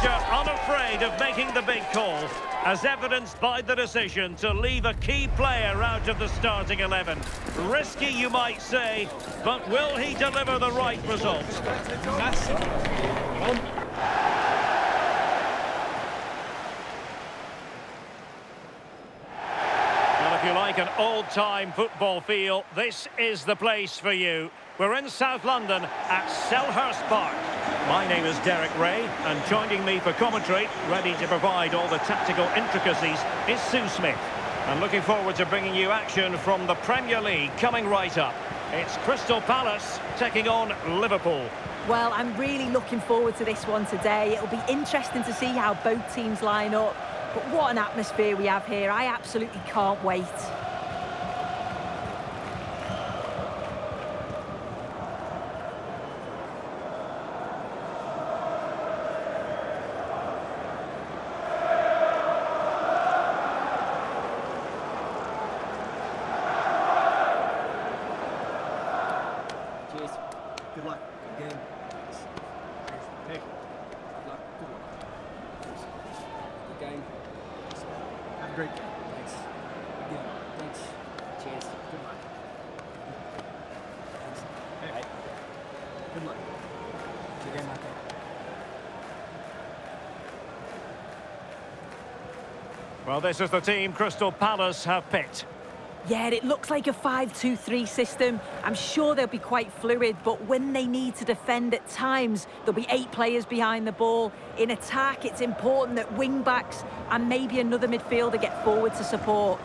manager unafraid of making the big call, as evidenced by the decision to leave a key player out of the starting 11. Risky, you might say, but will he deliver the right result? Well, if you like an old-time football feel, this is the place for you. We're in South London at Selhurst Park. My name is Derek Ray, and joining me for commentary, ready to provide all the tactical intricacies, is Sue Smith. And looking forward to bringing you action from the Premier League coming right up. It's Crystal Palace taking on Liverpool. Well, I'm really looking forward to this one today. It'll be interesting to see how both teams line up. But what an atmosphere we have here. I absolutely can't wait. Cheers. Good luck. Good game. Hey. Good luck. Good luck. Good game. Have a great game. Thanks. Good game. Thanks. Cheers. Good luck. Thanks. Hey. Good luck. Good game, Michael. Well, this is the team Crystal Palace have picked. Yeah, it looks like a 5-2-3 system. I'm sure they'll be quite fluid, but when they need to defend at times, there'll be 8 players behind the ball. In attack, it's important that wing-backs and maybe another midfielder get forward to support.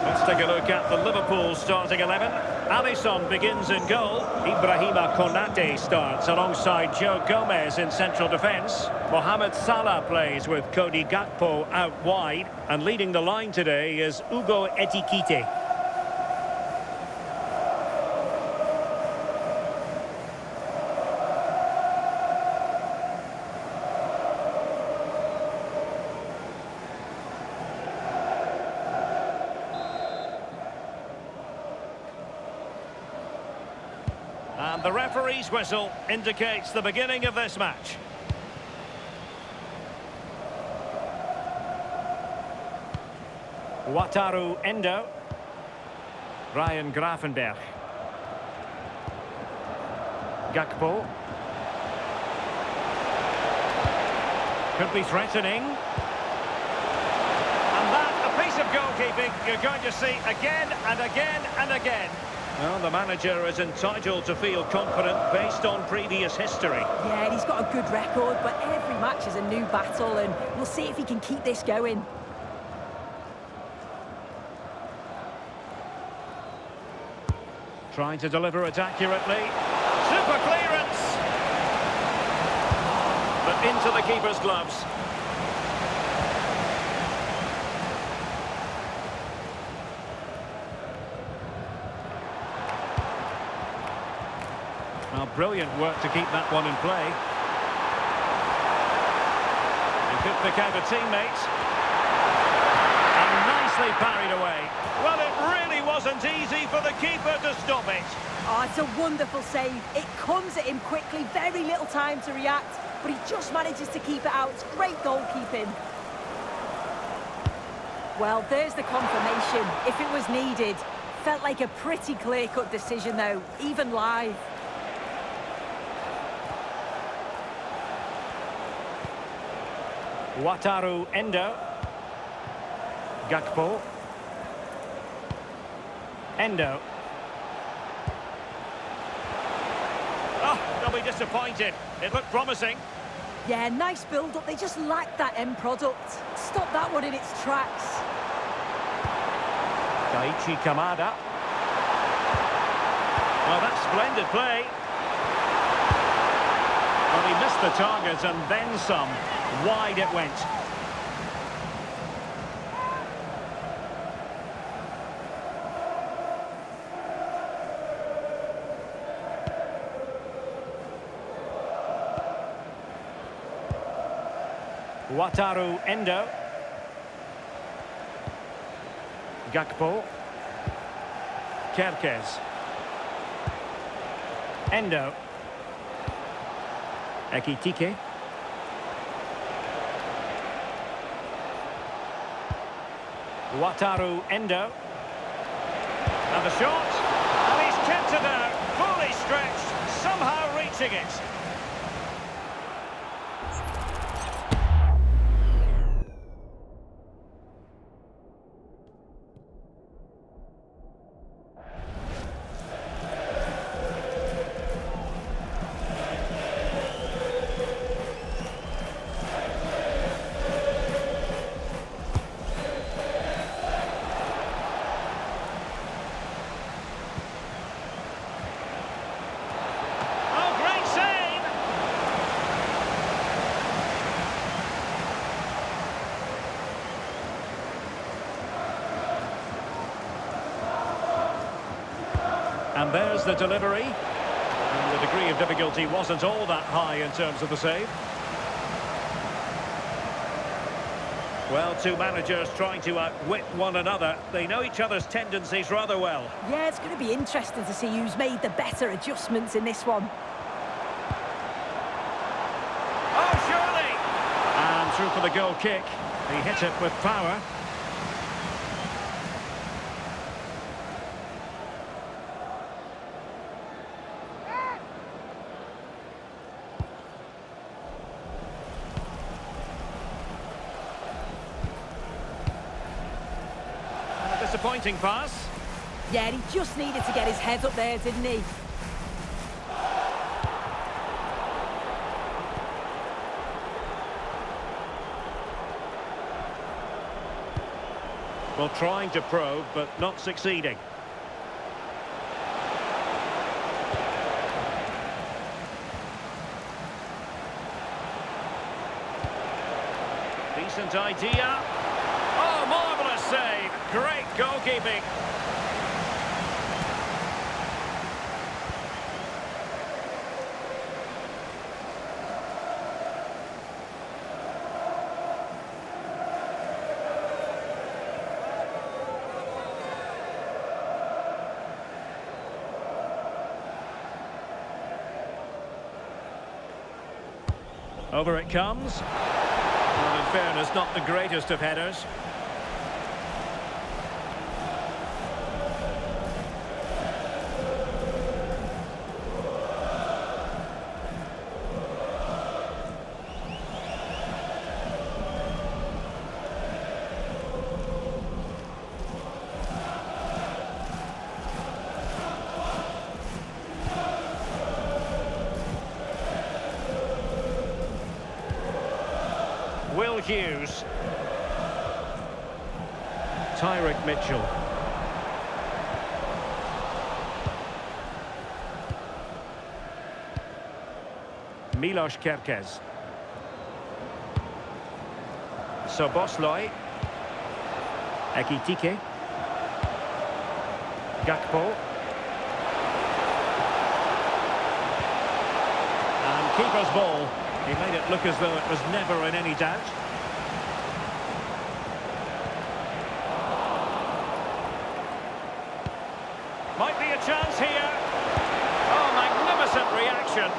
Let's take a look at the Liverpool starting 11. Alisson begins in goal. Ibrahima Konate starts alongside Joe Gomez in central defence. Mohamed Salah plays with Cody Gakpo out wide. And leading the line today is Ugo Etikite. And the referee's whistle indicates the beginning of this match. Wataru Endo. Ryan Gravenberch. Gakpo. Could be threatening. And that, a piece of goalkeeping you're going to see again and again and again. Well, the manager is entitled to feel confident based on previous history. Yeah, and he's got a good record, but every match is a new battle, and we'll see if he can keep this going. Trying to deliver it accurately. Super clearance! But into the keeper's gloves. Well, brilliant work to keep that one in play. He could pick out a teammate. And nicely parried away. Well, it really wasn't easy for the keeper to stop it. Oh, it's a wonderful save. It comes at him quickly, very little time to react, but he just manages to keep it out. It's great goalkeeping. Well, there's the confirmation. If it was needed, felt like a pretty clear-cut decision, though, even live. Wataru Endo. Gakpo. Endo. Oh, they'll be disappointed. It looked promising. Yeah, nice build-up. They just lacked that end product. Stop that one in its tracks. Daichi Kamada. Well, that's splendid play. Well, he missed the target and then some. Wide it went. Wataru Endo. Gakpo. Kerkez. Endo. Ekitike. Wataru Endo. And the shot. And he's kept it out. Fully stretched. Somehow reaching it. And there's the delivery. And the degree of difficulty wasn't all that high in terms of the save. Well, two managers trying to outwit one another. They know each other's tendencies rather well. Yeah, it's going to be interesting to see who's made the better adjustments in this one. Oh, surely! And through for the goal kick. He hit it with power. Disappointing pass. Yeah, he just needed to get his head up there, didn't he? Well, trying to probe, but not succeeding. Decent idea. Oh, marvellous save. Great goalkeeping. Over it comes. Well, in fairness, not the greatest of headers. Will Hughes. Tyrick Mitchell. Milos Kerkez. Soboslai. Ekitike. Gakpo. And keeper's ball. He made it look as though it was never in any doubt. Might be a chance here. Oh, magnificent reaction.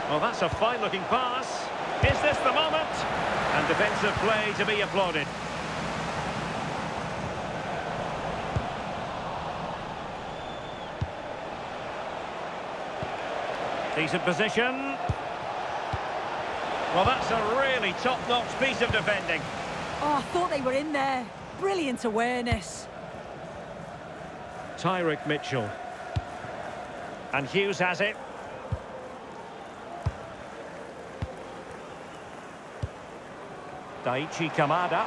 Well, that's a fine-looking pass. Is this the moment? And defensive play to be applauded. Decent position. Well, that's a really top-notch piece of defending. Oh, I thought they were in there. Brilliant awareness. Tyrick Mitchell. And Hughes has it. Daichi Kamada.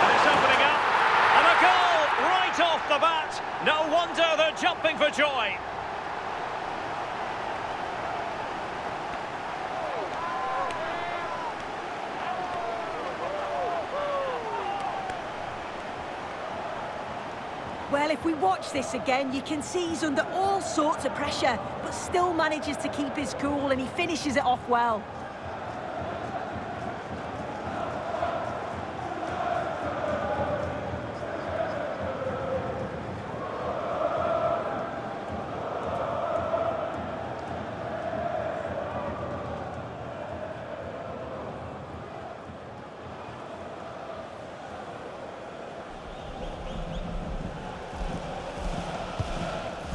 And it's opening up. And a goal right off the bat. No wonder they're jumping for joy. Well, if we watch this again, you can see he's under all sorts of pressure, but still manages to keep his cool, and he finishes it off well.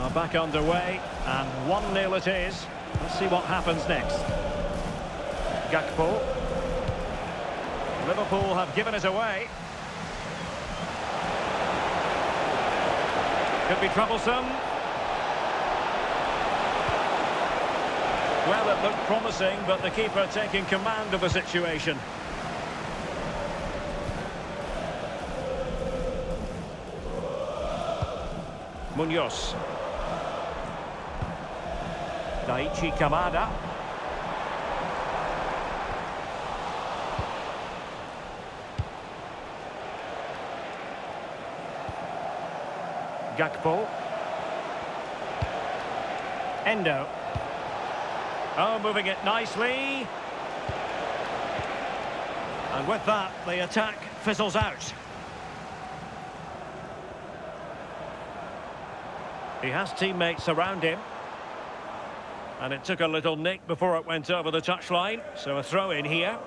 Well, back underway, and 1-0 it is. Let's see what happens next. Gakpo. Liverpool have given it away. Could be troublesome. Well, it looked promising, but the keeper taking command of the situation. Munoz. Daichi Kamada. Gakpo. Endo. Oh, moving it nicely. And with that, the attack fizzles out. He has teammates around him. And it took a little nick before it went over the touchline. So a throw in here.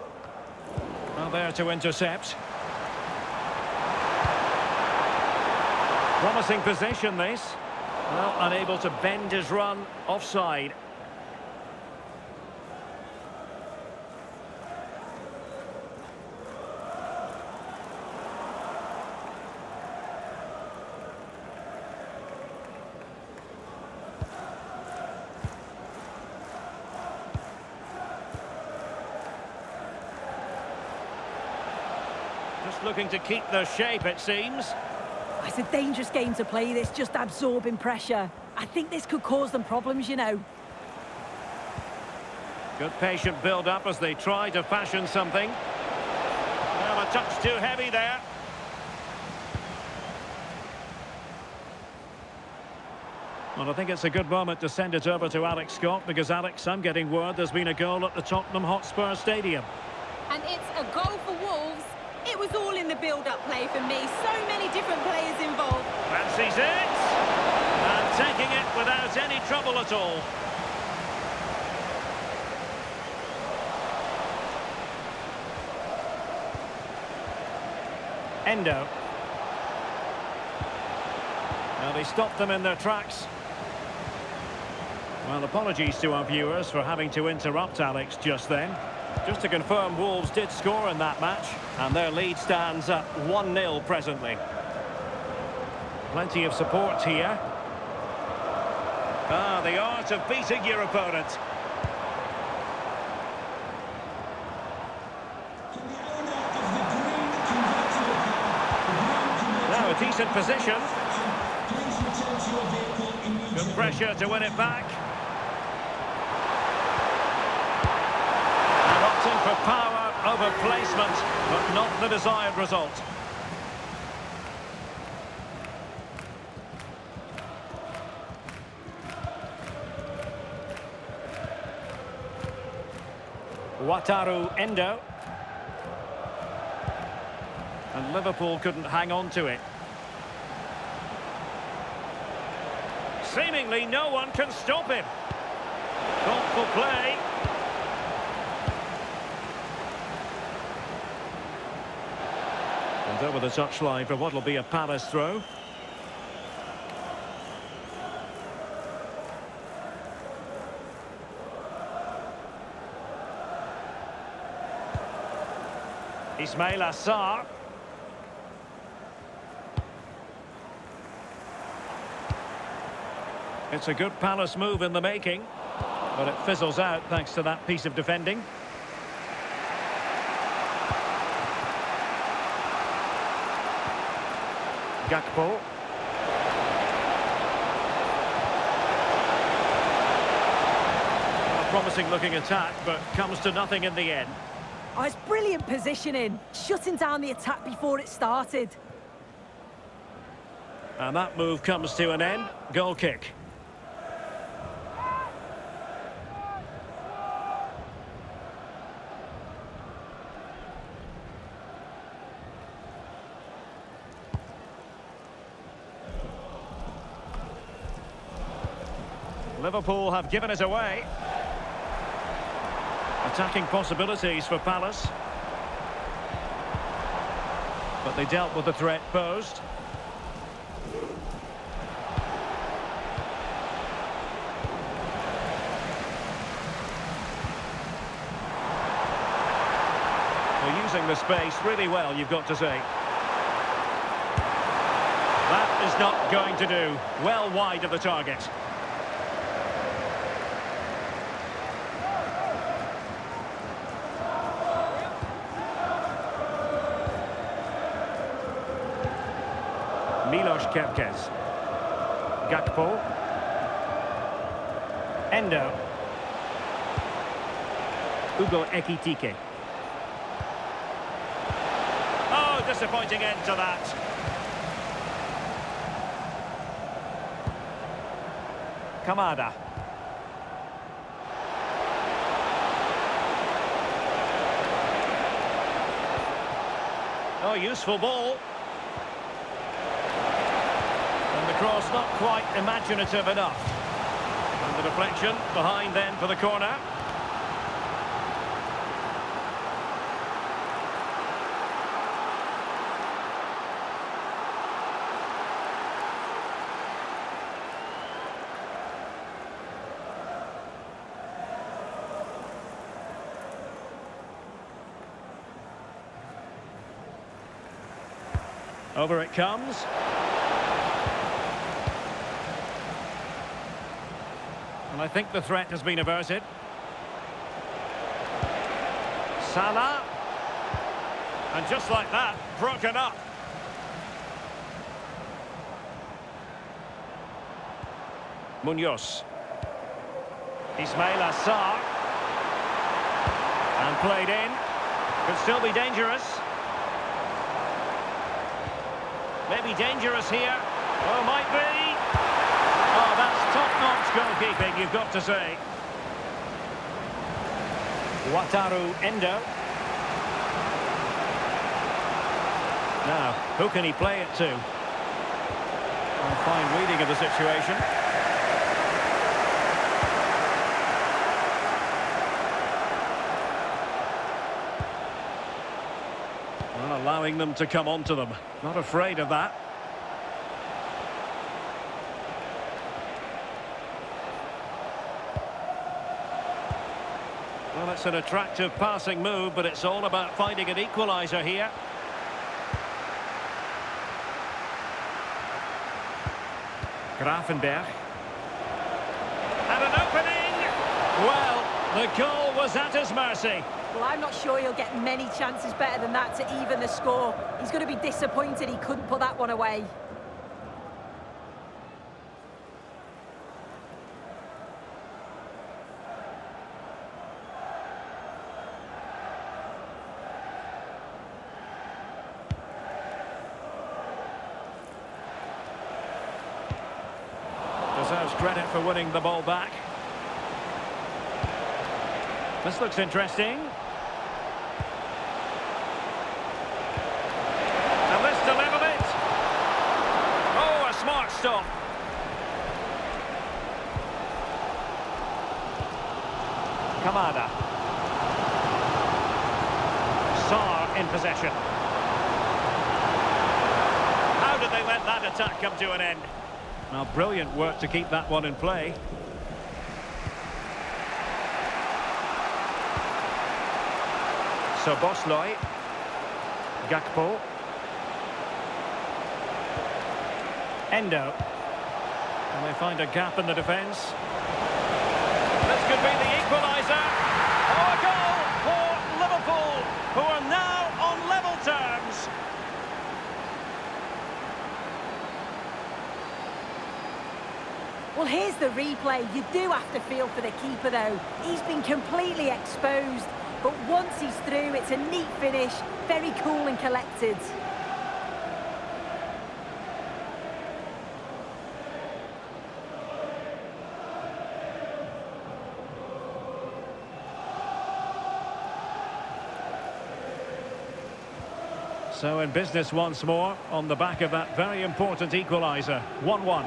Well, there to intercept. Promising position, this. Well, unable to bend his run offside. Just looking to keep the shape, it seems. It's a dangerous game to play this, just absorbing pressure. I think this could cause them problems, you know. Good patient build-up as they try to fashion something. Well, a touch too heavy there. Well, I think it's a good moment to send it over to Alex Scott, because, Alex, I'm getting word there's been a goal at the Tottenham Hotspur Stadium. And it's a goal for Wolves. It was all in the build-up play for me. So many different players involved. Fancies it. And taking it without any trouble at all. Endo. Well, they stopped them in their tracks. Well, apologies to our viewers for having to interrupt Alex just then. Just to confirm, Wolves did score in that match, and their lead stands at 1-0 presently. Plenty of support here. Ah, the art of beating your opponent. Now a decent position. Good pressure to win it back. For power over placement, but not the desired result. Wataru Endo. And Liverpool couldn't hang on to it. Seemingly no one can stop him. Thoughtful play. And over the touchline for what will be a Palace throw. Ismail Assar. It's a good Palace move in the making, but it fizzles out thanks to that piece of defending. Gakpo. A promising looking attack, but comes to nothing in the end. Oh, it's brilliant positioning, shutting down the attack before it started. And that move comes to an end. Goal kick. Liverpool have given it away. Attacking possibilities for Palace. But they dealt with the threat posed. the space really well, you've got to say. That is not going to do. Well wide of the target. Milos Kerkez. Gakpo. Endo. Hugo Ekitike. Oh, disappointing end to that. Kamada. Oh, useful ball. And the cross not quite imaginative enough. And the deflection behind then for the corner. Over it comes. And I think the threat has been averted. Salah. And just like that, broken up. Munoz. Ismail Assar. And played in. Could still be dangerous. Maybe dangerous here. Oh, might be. Oh, that's top-notch goalkeeping, you've got to say. Wataru Endo. Now, who can he play it to? A fine reading of the situation. Well, allowing them to come onto them. Not afraid of that. Well, it's an attractive passing move, but it's all about finding an equaliser here. Grafenberg. And an opening! Well, the goal was at his mercy. Well, I'm not sure he'll get many chances better than that to even the score. He's going to be disappointed he couldn't put that one away. Deserves credit for winning the ball back. This looks interesting. And this delivered it. Oh, a smart stop. Kamada. Sarr in possession. How did they let that attack come to an end? Now, brilliant work to keep that one in play. So Bosley, Gakpo, Endo, and they find a gap in the defence. This could be the equaliser. Oh, a goal for Liverpool, who are now on level terms. Well, here's the replay. You do have to feel for the keeper, though. He's been completely exposed. But once he's through, it's a neat finish, very cool and collected. So in business once more, on the back of that very important equaliser, 1-1.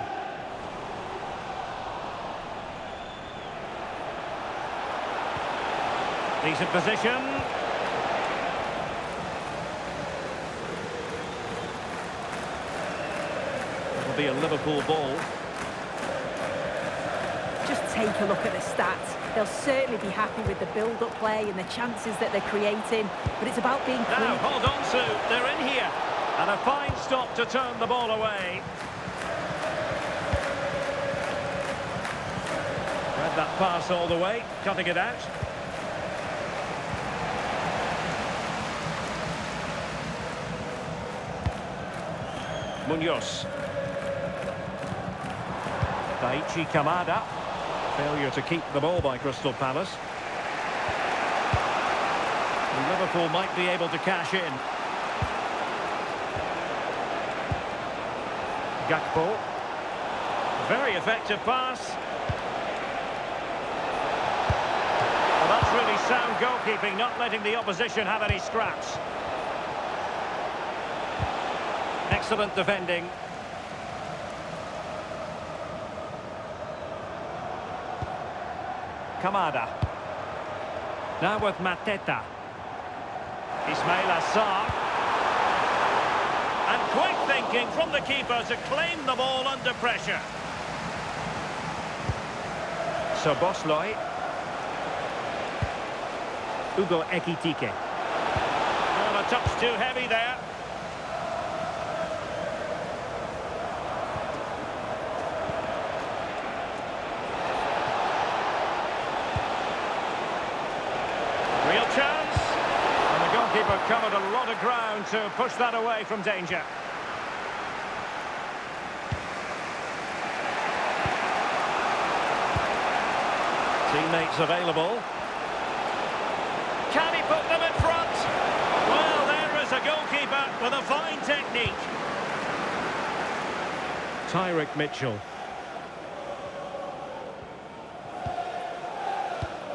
Decent position. It'll be a Liverpool ball. Just take a look at the stats. They'll certainly be happy with the build-up play and the chances that they're creating, but it's about being clear. Now, hold on, Sue. They're in here. And a fine stop to turn the ball away. Read that pass all the way, cutting it out. Munoz. Daichi Kamada. Failure to keep the ball by Crystal Palace. And Liverpool might be able to cash in. Gakpo. Very effective pass. Well, that's really sound goalkeeping, not letting the opposition have any scraps. Excellent defending. Kamada. Now with Mateta. Ismail Assar. And quick thinking from the keeper to claim the ball under pressure. Szoboszlai. Ugo Ekitike. Oh, a touch too heavy there. Real chance. And the goalkeeper covered a lot of ground to push that away from danger. Teammates available. Can he put them in front? Well, there is a goalkeeper with a fine technique. Tyrick Mitchell.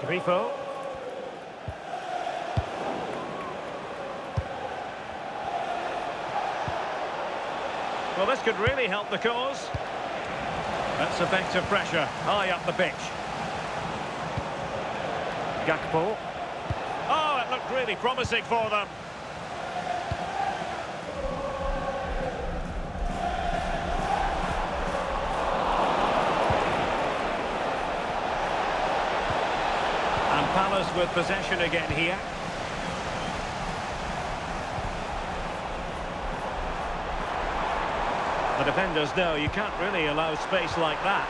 Grifo. Well, this could really help the cause. That's effective pressure high up the pitch. Gakpo. Oh, it looked really promising for them. And Palace with possession again here. The defenders know you can't really allow space like that.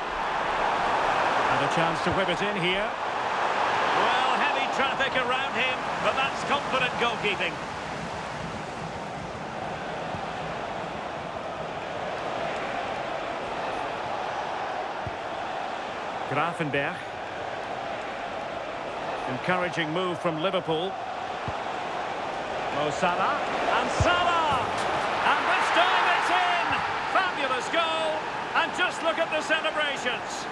And a chance to whip it in here. Well, heavy traffic around him, but that's confident goalkeeping. Grafenberg. Encouraging move from Liverpool. Mo Salah. And Salah! And this time it's in! Fabulous goal! And just look at the celebrations.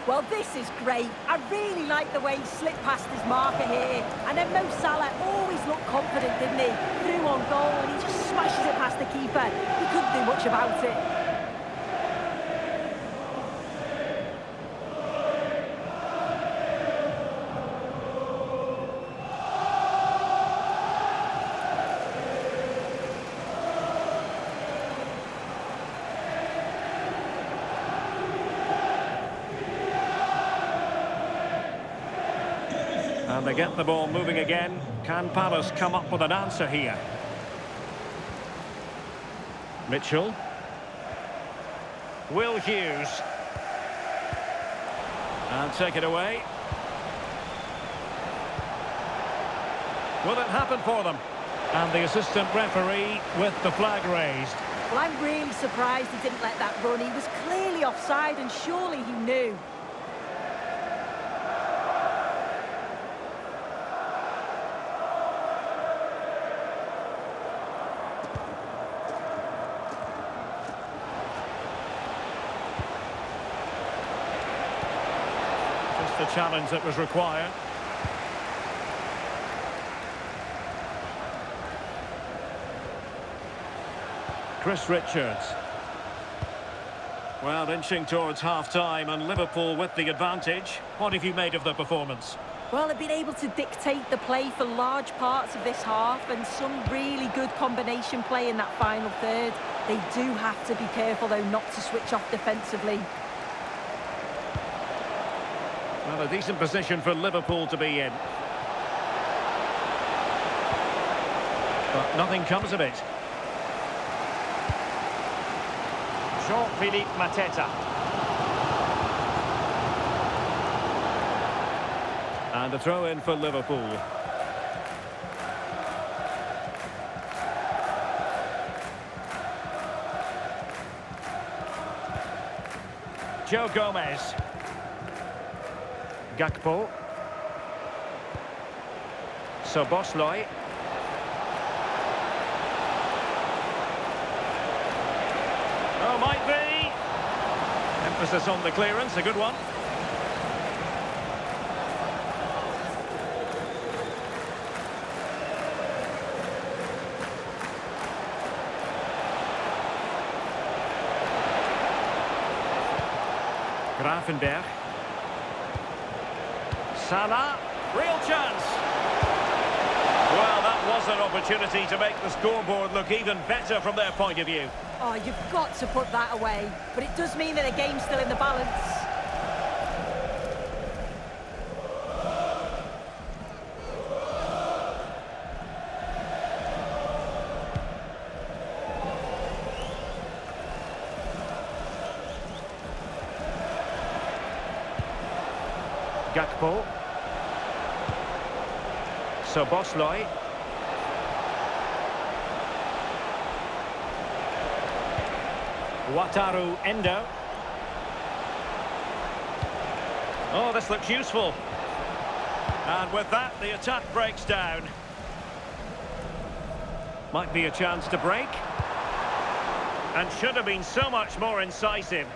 Well, this is great. I really like the way he slipped past his marker here. And then Mo Salah always looked confident, didn't he? Through on goal and he just smashes it past the keeper. He couldn't do much about it. And they get the ball moving again. Can Palace come up with an answer here? Mitchell. Will Hughes. And take it away. Will it happen for them? And the assistant referee with the flag raised. Well, I'm really surprised he didn't let that run. He was clearly offside and surely he knew. The challenge that was required. Chris Richards. Well, inching towards half-time and Liverpool with the advantage. What have you made of the performance? Well, they've been able to dictate the play for large parts of this half and some really good combination play in that final third. They do have to be careful, though, not to switch off defensively. Well, a decent position for Liverpool to be in. But nothing comes of it. Jean-Philippe Mateta. And a throw in for Liverpool. Joe Gomez. Gakpo. Szoboszlai. Oh, might be. Emphasis on the clearance, a good one. Gravenberg. Salah, real chance. Well, that was an opportunity to make the scoreboard look even better from their point of view. Oh, you've got to put that away. But it does mean that the game's still in the balance. Gakpo. Szoboszlai. Wataru Endo. Oh, this looks useful. And with that, the attack breaks down. Might be a chance to break. And should have been so much more incisive.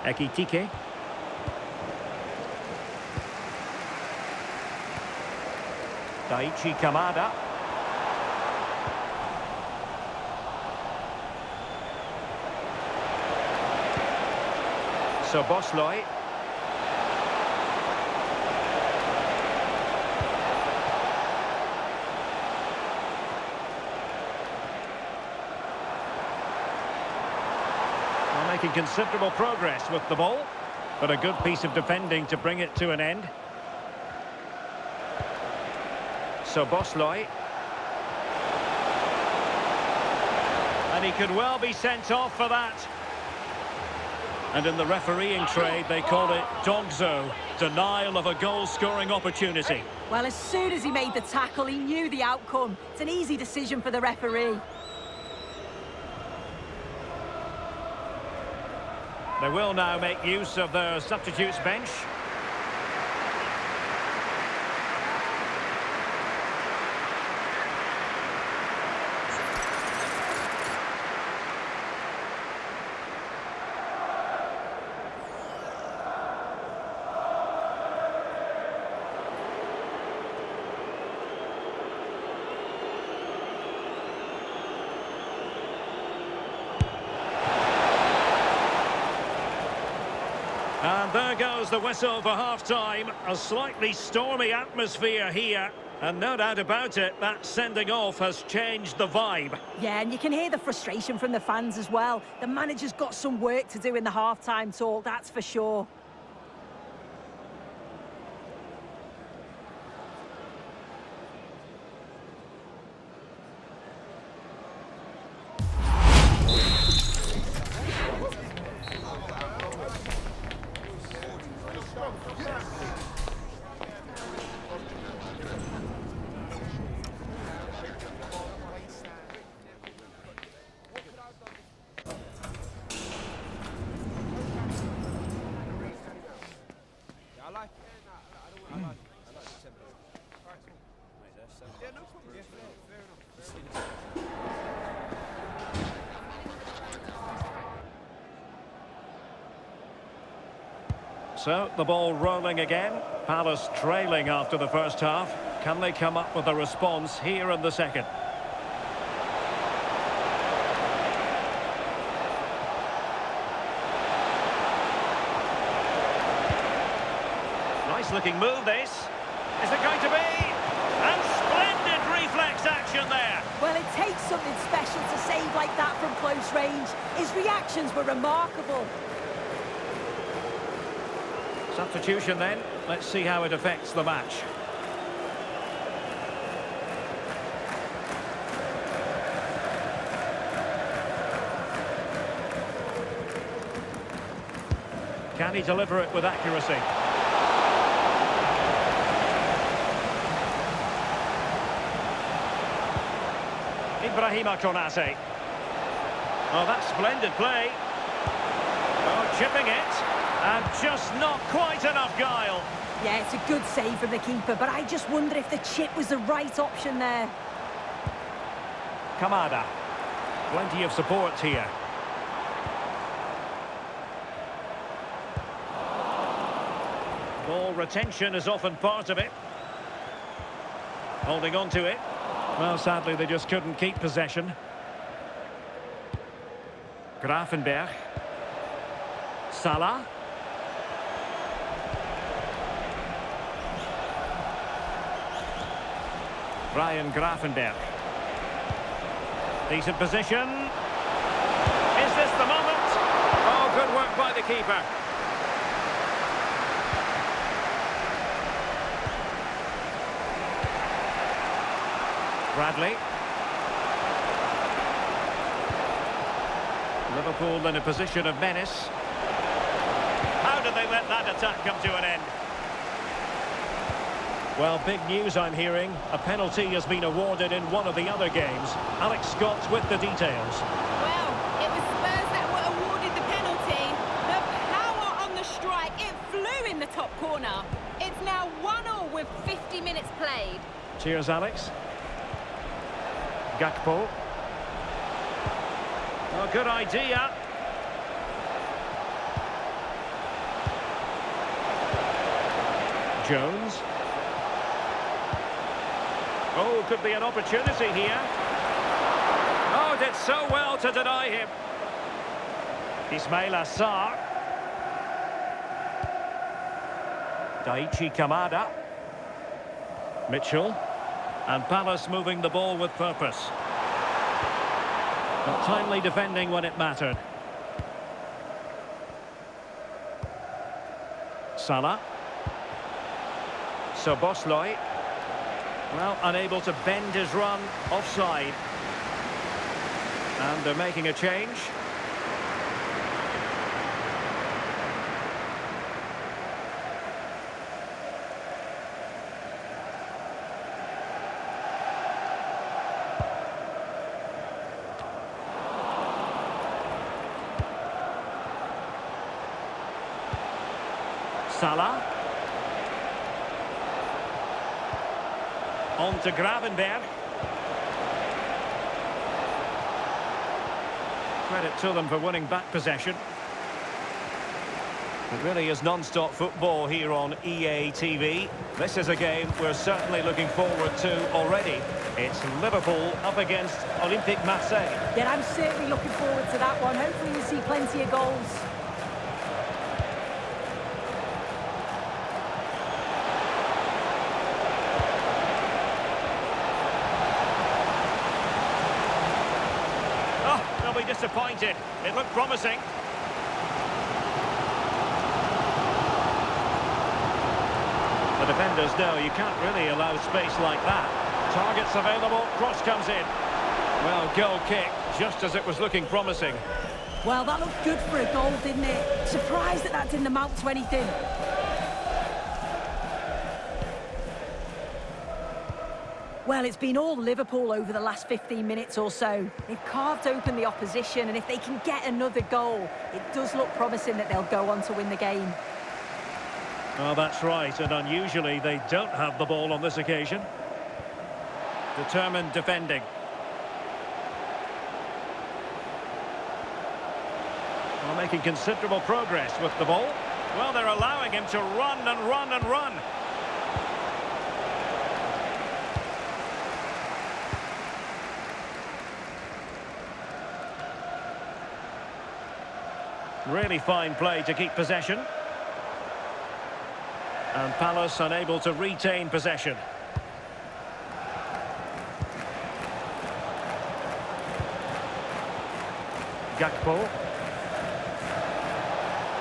Ekitike. Daichi Kamada. Szoboszlai. Making considerable progress with the ball, but a good piece of defending to bring it to an end. Szoboszlai. And he could well be sent off for that. And in the refereeing trade, they call it dogzo, denial of a goal-scoring opportunity. Well, as soon as he made the tackle, he knew the outcome. It's an easy decision for the referee. They will now make use of their substitutes bench. And there goes the whistle for half-time. A slightly stormy atmosphere here. And no doubt about it, that sending off has changed the vibe. Yeah, and you can hear the frustration from the fans as well. The manager's got some work to do in the half-time talk, that's for sure. So, the ball rolling again. Palace trailing after the first half. Can they come up with a response here in the second? dangerous-looking move, this. Is it going to be? And splendid reflex action there. Well, it takes something special to save like that from close range. His reactions were remarkable. Substitution then. Let's see how it affects the match. Can he deliver it with accuracy? Ibrahima Konate. Oh, that's splendid play. Oh, chipping it. And just not quite enough guile. Yeah, it's a good save from the keeper, but I just wonder if the chip was the right option there. Kamada. Plenty of support here. Ball retention is often part of it. Holding on to it. Well, sadly, they just couldn't keep possession. Grafenberg. Salah. Ryan Grafenberg. Decent position. Is this the moment? Oh, good work by the keeper. Bradley. Liverpool in a position of menace. How did they let that attack come to an end? Well, big news I'm hearing. A penalty has been awarded in one of the other games. Alex Scott with the details. Well, it was Spurs that were awarded the penalty. The power on the strike, it flew in the top corner. It's now 1-1 with 50 minutes played. Cheers, Alex. Gakpo. Oh, good idea. Jones. Oh, could be an opportunity here. Oh, did so well to deny him. Ismail Assar. Daichi Kamada. Mitchell. And Palace moving the ball with purpose. But timely defending when it mattered. Salah. Szoboszlai. Well, unable to bend his run, offside. And they're making a change. Salah. On to Gravenberg. Credit to them for winning back possession. It really is non-stop football here on EA TV. This is a game we're certainly looking forward to already. It's Liverpool up against Olympique Marseille. Yeah, I'm certainly looking forward to that one. Hopefully we'll see plenty of goals. Disappointed. It looked promising. The defenders know you can't really allow space like that. Targets available, cross comes in. Well, goal kick, just as it was looking promising. Well, that looked good for a goal, didn't it? Surprised that that didn't amount to anything. Well, it's been all Liverpool over the last 15 minutes or so. They've carved open the opposition, and if they can get another goal, it does look promising that they'll go on to win the game. Well, that's right, and unusually they don't have the ball on this occasion. Determined defending. Well, making considerable progress with the ball. Well, they're allowing him to run and run and run. Really fine play to keep possession. And Palace unable to retain possession. Gakpo.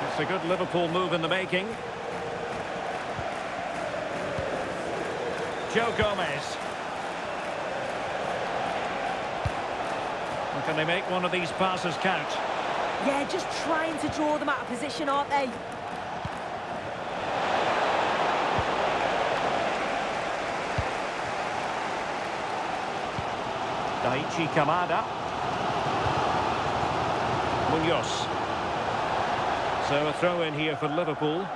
It's a good Liverpool move in the making. Joe Gomez. And can they make one of these passes count? Yeah, just trying to draw them out of position, aren't they? Daichi Kamada. Munoz. So a throw in here for Liverpool.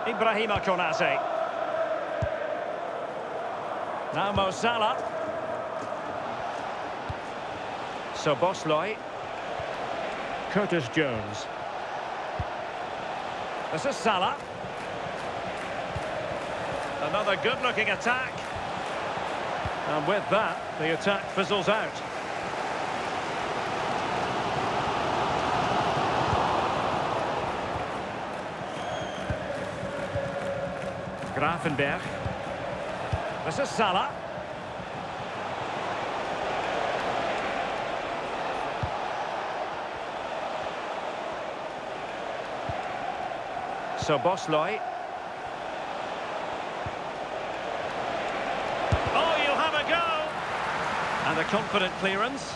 Ibrahima Konate. Now Mo Salah. So Bosloy. Curtis Jones. This is Salah. Another good-looking attack. And with that, the attack fizzles out. Gravenberg. This is Salah. So Bosloy. Oh, you'll have a go! And a confident clearance.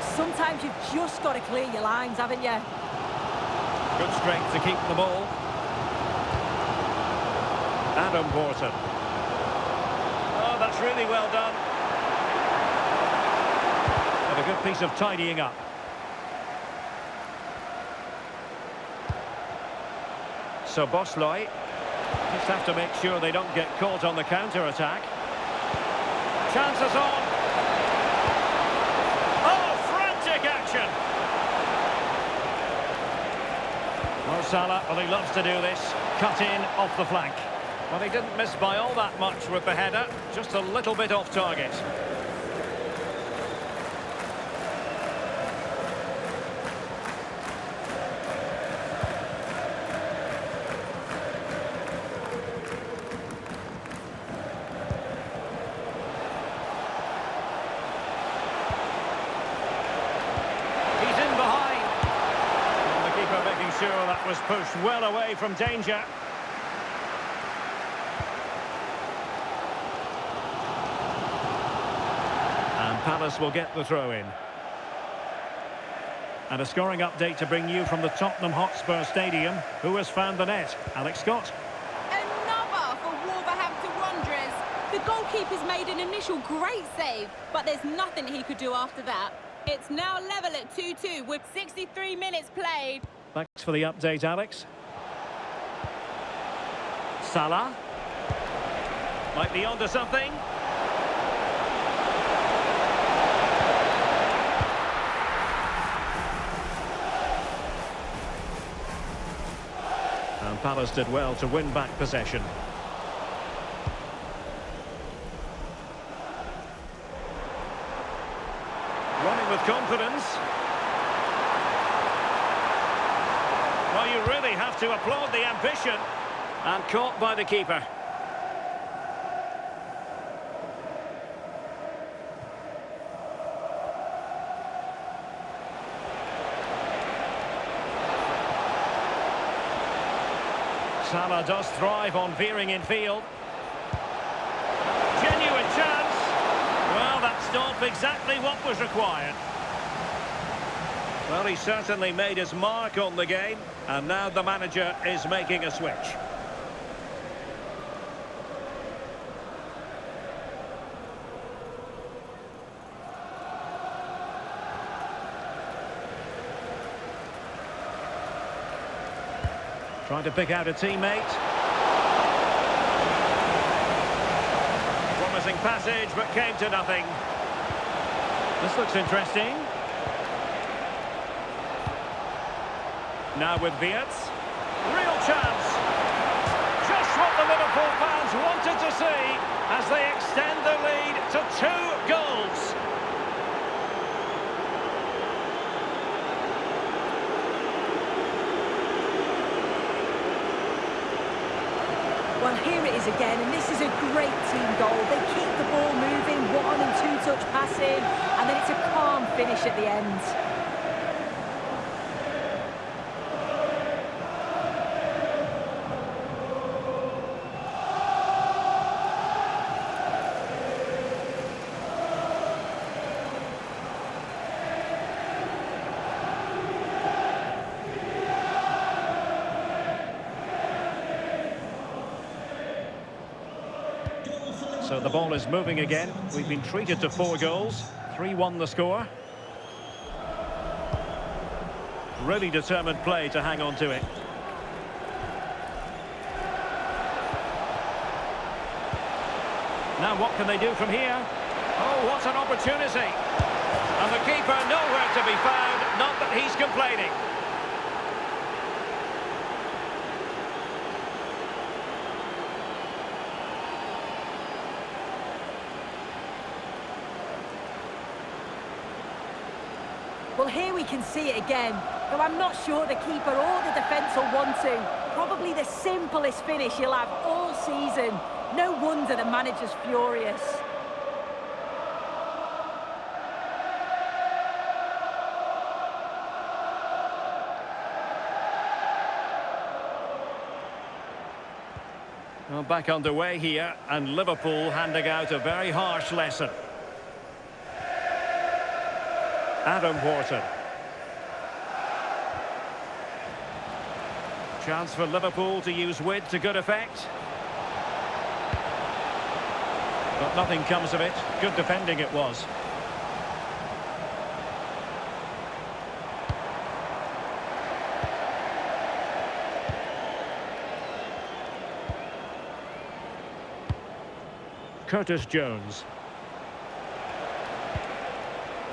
Sometimes you've just got to clear your lines, haven't you? Good strength to keep the ball. Adam Borton. Oh, that's really well done. And a good piece of tidying up. So Bosloy. Just have to make sure they don't get caught on the counter-attack. Chances on. Oh, frantic action. Mo Salah, well, he loves to do this. Cut in off the flank. Well, he didn't miss by all that much with the header. Just a little bit off target. Sure, that was pushed well away from danger. And Palace will get the throw in. And a scoring update to bring you from the Tottenham Hotspur Stadium. Who has found the net? Alex Scott. Another for Wolverhampton Wanderers. The goalkeeper's made an initial great save, but there's nothing he could do after that. It's now level at 2-2 with 63 minutes played. Thanks for the update, Alex. Salah. Might be onto something. And Palace did well to win back possession. Running with confidence. Well, you really have to applaud the ambition. And caught by the keeper. Salah does thrive on veering in field. Genuine chance. Well, that stopped exactly what was required. Well, he certainly made his mark on the game, and now the manager is making a switch. Trying to pick out a teammate. Promising passage, but came to nothing. This looks interesting. Now with Wirtz. Real chance. Just what the Liverpool fans wanted to see as they extend the lead to 2 goals. chances again, and this is a great team goal. They keep the ball moving, one and two touch passing, and then it's a calm finish at the end. So the ball is moving again. We've been treated to 4 goals. 3-1 the score. Really determined play to hang on to it. Now what can they do from here? Oh, what an opportunity. And the keeper nowhere to be found. Not that he's complaining. Well, here we can see it again, though I'm not sure the keeper or the defence will want to. Probably the simplest finish he'll have all season. No wonder the manager's furious. Well, back underway here, and Liverpool handing out a very harsh lesson. Adam Wharton. Chance for Liverpool to use width to good effect. But nothing comes of it. Good defending it was. Curtis Jones.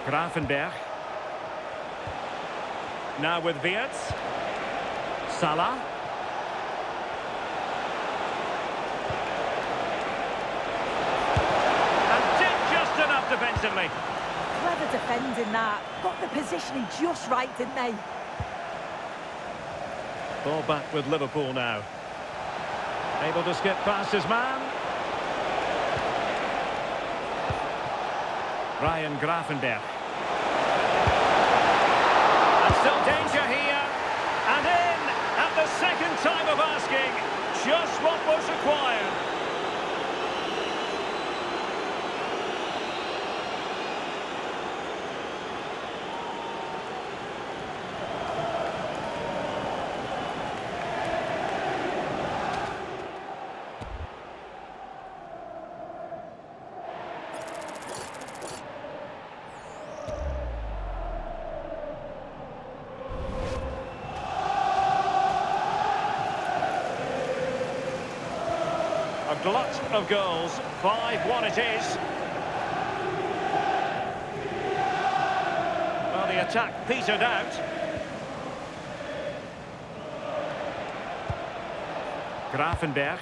Grafenberg. Now with Wirtz. Salah. And did just enough defensively. Clever defending that. Got the positioning just right, didn't they? Ball back with Liverpool now. Able to skip past his man. Ryan Grafenberg. And still danger here. And in at the second time of asking. Just what was required. A glut of goals, 5-1 it is. Well, the attack petered out. Grafenberg.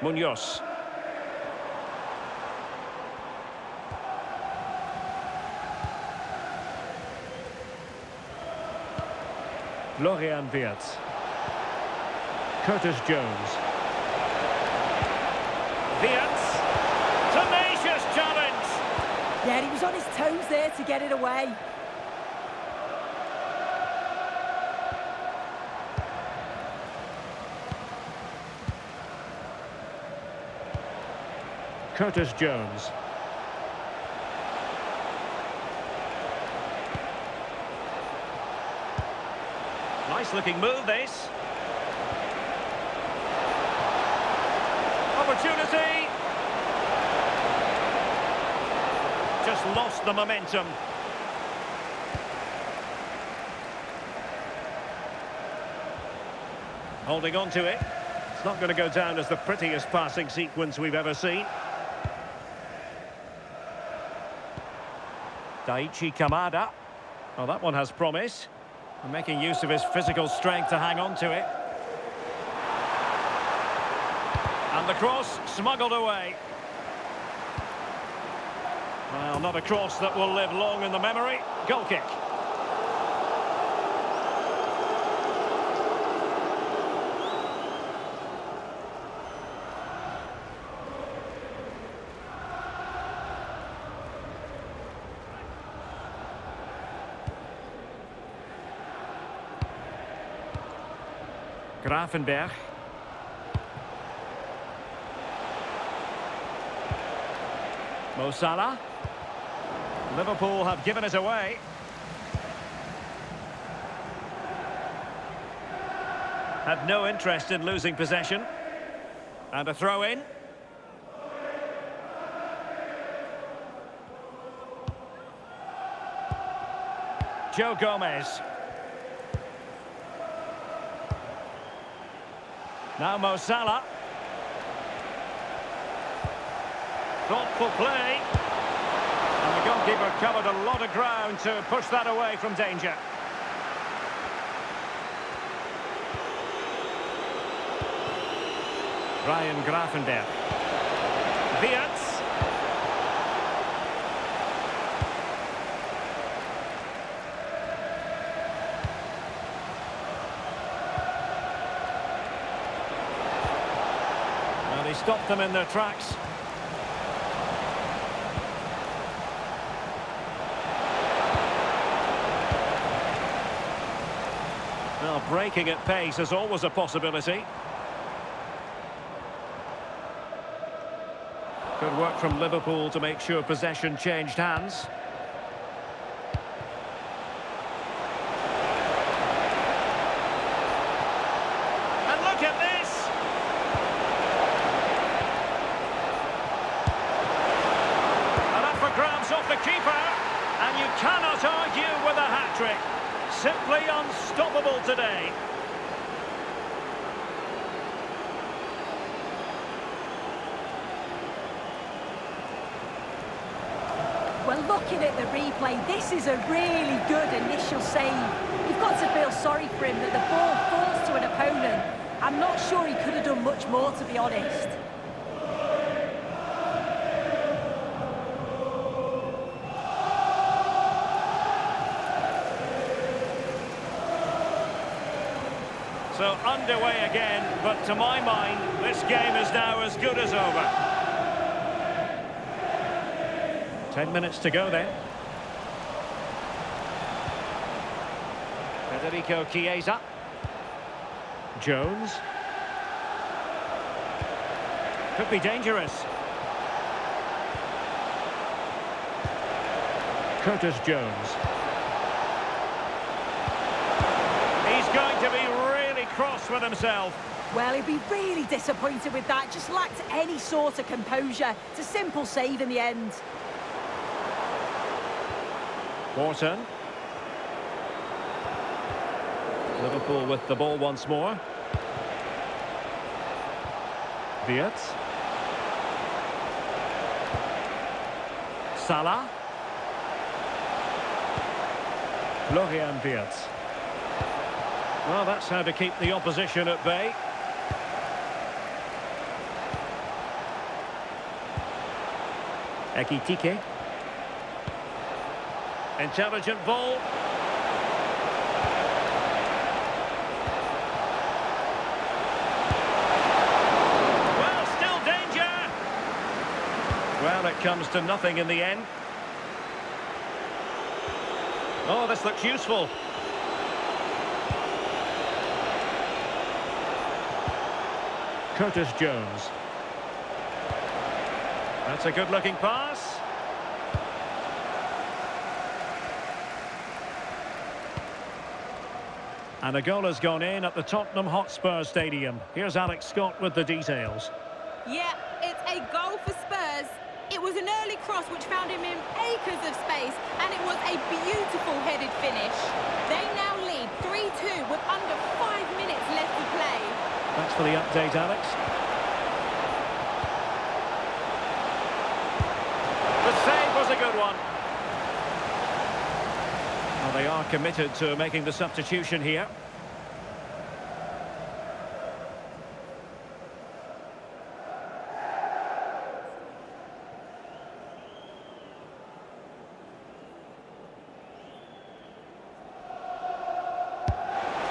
Munoz. Florian Wirtz. Curtis Jones. Wirtz. Tenacious challenge. Yeah, he was on his toes there to get it away. Curtis Jones. Nice looking move, this. Opportunity. Just lost the momentum. Holding on to it. It's not going to go down as the prettiest passing sequence we've ever seen. Daichi Kamada. Well, that one has promise. And making use of his physical strength to hang on to it. And And the cross smuggled away. Well, not a cross that will live long in the memory. Goal kick. Gravenberg. Mo Salah. Liverpool have given it away. Had no interest in losing possession. And a throw in. Joe Gomez. Now Mo Salah. Thoughtful play. And the goalkeeper covered a lot of ground to push that away from danger. Ryan Gravenberg. Wirtz. Well, he stopped them in their tracks. Well, breaking at pace is always a possibility. Good work from Liverpool to make sure possession changed hands. And look at this! And up for grabs off the keeper. And you cannot argue with a hat-trick. Simply unstoppable today. Well, looking at the replay, this is a really good initial save. You've got to feel sorry for him that the ball falls to an opponent. I'm not sure he could have done much more, to be honest. So underway again, but to my mind, this game is now as good as over. 10 minutes to go then. Federico Chiesa. Jones. Could be dangerous. Curtis Jones. He's going to be really cross with himself. Well, he'd be really disappointed with that. Just lacked any sort of composure. It's a simple save in the end. Morton. Liverpool with the ball once more. Wirtz. Salah. Florian Wirtz. Well, that's how to keep the opposition at bay. Ekitike. Intelligent ball. Well, still danger. Well, it comes to nothing in the end. Oh, this looks useful. Curtis Jones. That's a good-looking pass. And a goal has gone in at the Tottenham Hotspur Stadium. Here's Alex Scott with the details. Yeah, it's a goal for Spurs. It was an early cross which found him in acres of space, and it was a beautiful headed finish. They now lead 3-2 with under 5 minutes left to play. Thanks for the update, Alex. The save was a good one. Well, they are committed to making the substitution here.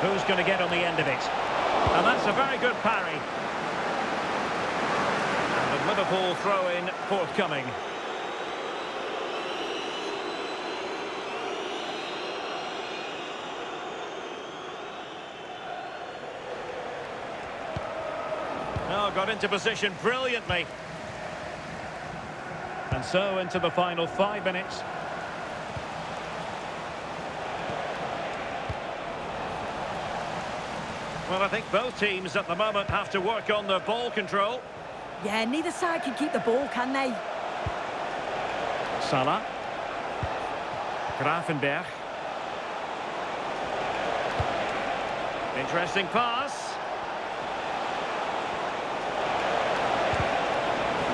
Who's going to get on the end of it? And that's a very good parry. And the Liverpool throw-in forthcoming. Oh, got into position brilliantly. And so into the final 5 minutes. Well, I think both teams at the moment have to work on their ball control. Yeah, neither side can keep the ball, can they? Salah. Grafenberg. Interesting pass.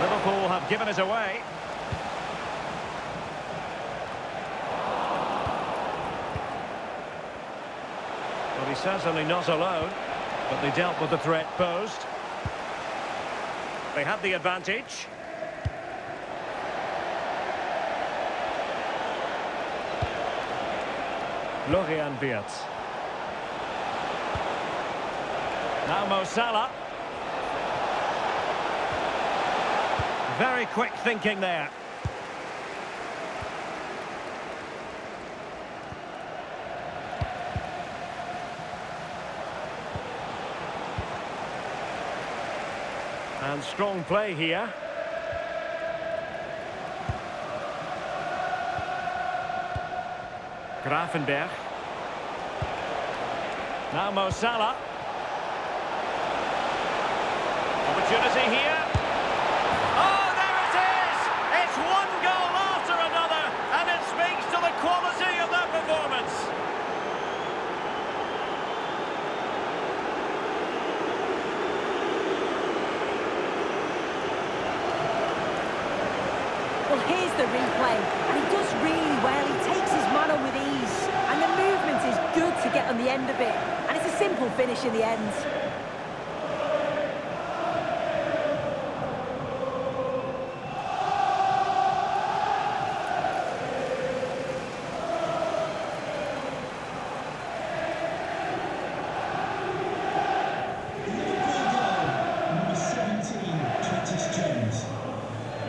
Liverpool have given it away. Well, he's certainly not alone, but they dealt with the threat posed. They had the advantage. Florian Wirtz. Now Mo Salah. Very quick thinking there. And strong play here. Grafenberg. Now Mo Salah. Opportunity here. Oh, there it is! It's one goal after another, and it speaks to the quality of their performance. Well, here's the replay, and he does really well. He takes his man on with ease, and the movement is good to get on the end of it, and it's a simple finish in the end.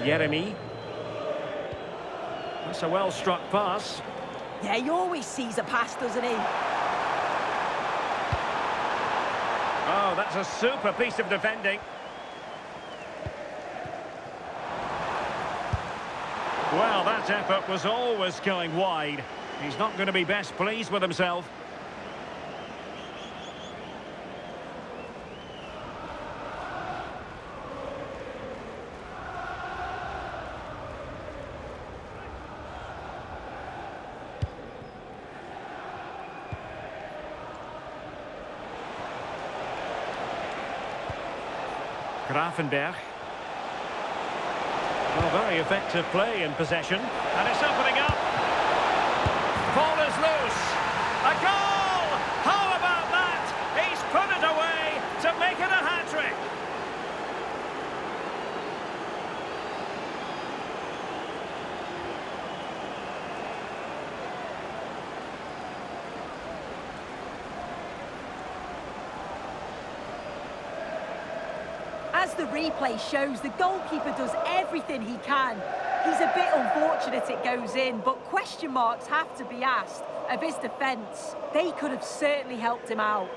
Jeremy. That's a well-struck pass. Yeah, he always sees a pass, doesn't he? Oh, that's a super piece of defending. Well, that effort was always going wide. He's not going to be best pleased with himself. Grafenberg. Well, very effective play in possession. And it's opening up. Ball is loose. A goal! How about that? He's put it away to make it a hat-trick. As the replay shows, the goalkeeper does everything he can. He's a bit unfortunate it goes in, but question marks have to be asked of his defence. They could have certainly helped him out.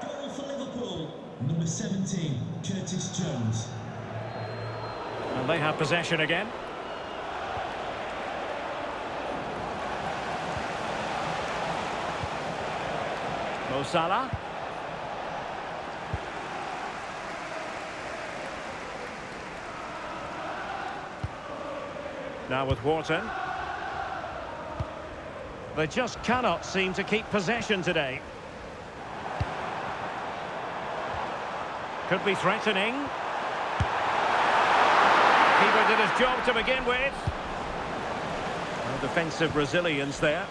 Goal for Liverpool, number 17, Curtis Jones. And they have possession again. Mo Salah. Now with Wharton. They just cannot seem to keep possession today. Could be threatening. Keeper did his job to begin with. No defensive resilience there.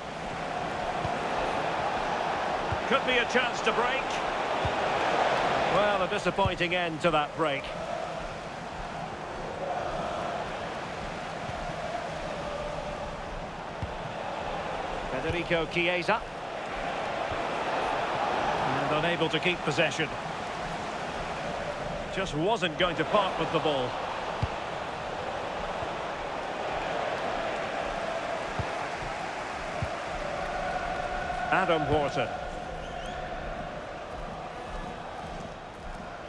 Could be a chance to break. Well, a disappointing end to that break. Federico Chiesa. And unable to keep possession. Just wasn't going to part with the ball. Adam Wharton.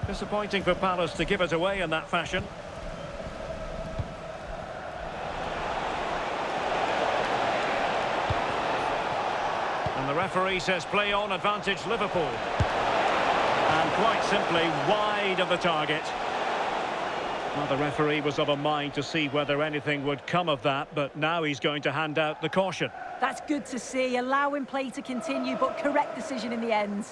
Disappointing for Palace to give it away in that fashion. And the referee says play on, advantage Liverpool. And quite simply wide of the target. Well, the referee was of a mind to see whether anything would come of that, but now he's going to hand out the caution. That's good to see, allowing play to continue, but correct decision in the end.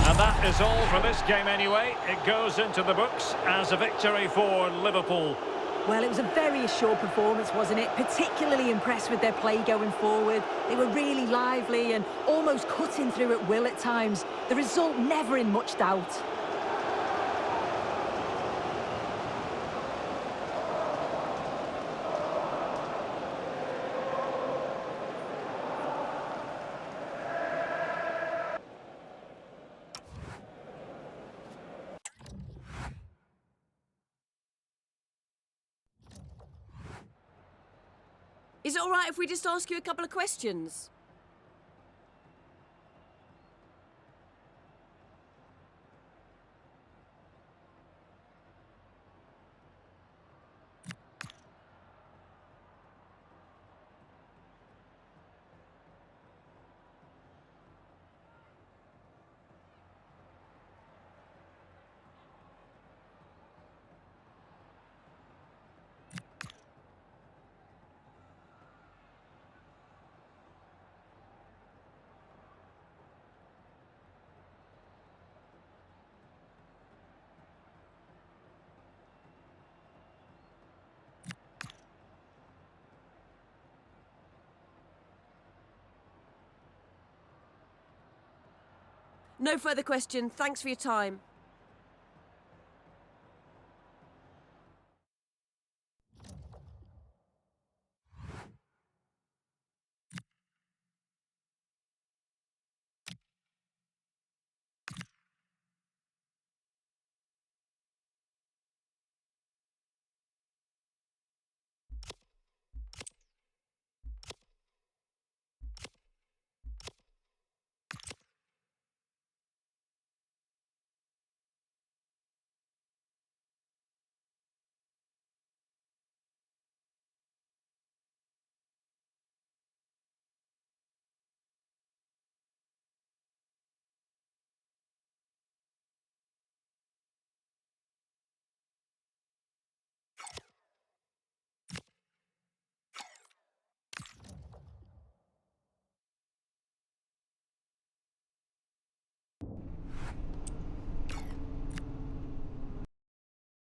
And that is all for this game anyway. It goes into the books as a victory for Liverpool. Well, it was a very assured performance, wasn't it? Particularly impressed with their play going forward. They were really lively and almost cutting through at will at times. The result never in much doubt. Is it all right if we just ask you a couple of questions? No further question. Thanks for your time.